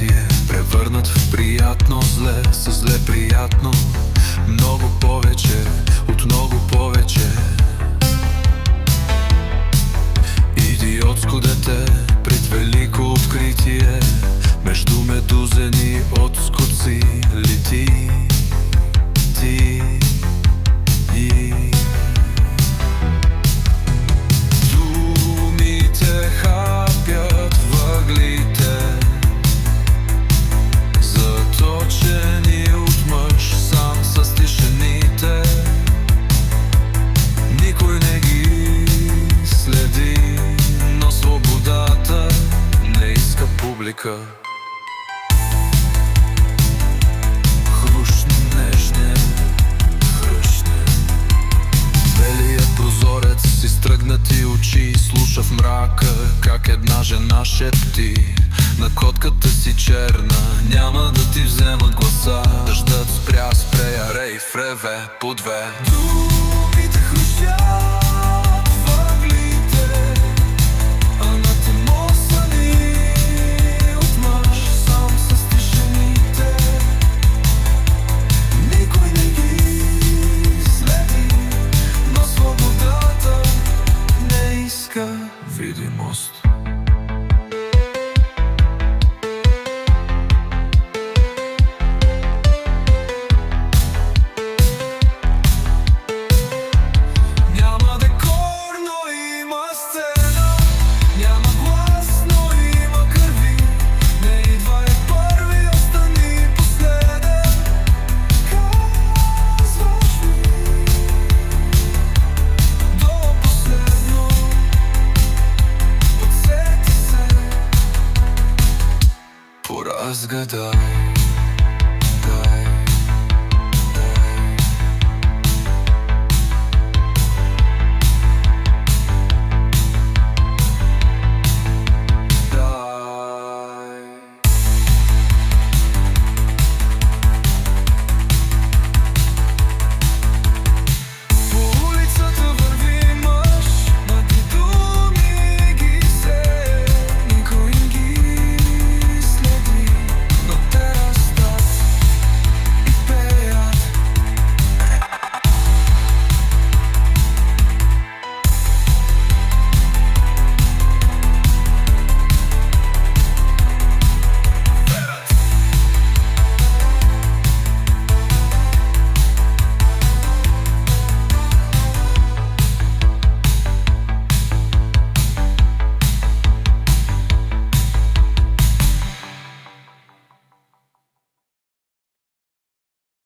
откритие превърнат в приятно зле, с зле приятно. Много повече, от много повече. Идиотско дете пред велико откритие, между медузени отскоци лети. Думите хапят въглите, заточени от мъж сам с тишините. Никой не ги следи, но свободата не иска публика. С изтръгнати очи слуша в мрака как една жена шепти на котката си черна: няма да ти вземат гласа. Дъждът спря, спрея, рей, вреве, по две. Думите хрущят въглите, анатемосани от мъж сам с тишините. Никой не ги следи, но свободата не иска видимост. Няма декор, но има сцена. Няма глас, но има кърви. Не идвай първи, остани последен. Казваш ми до последно. Подсети се, поразгадай.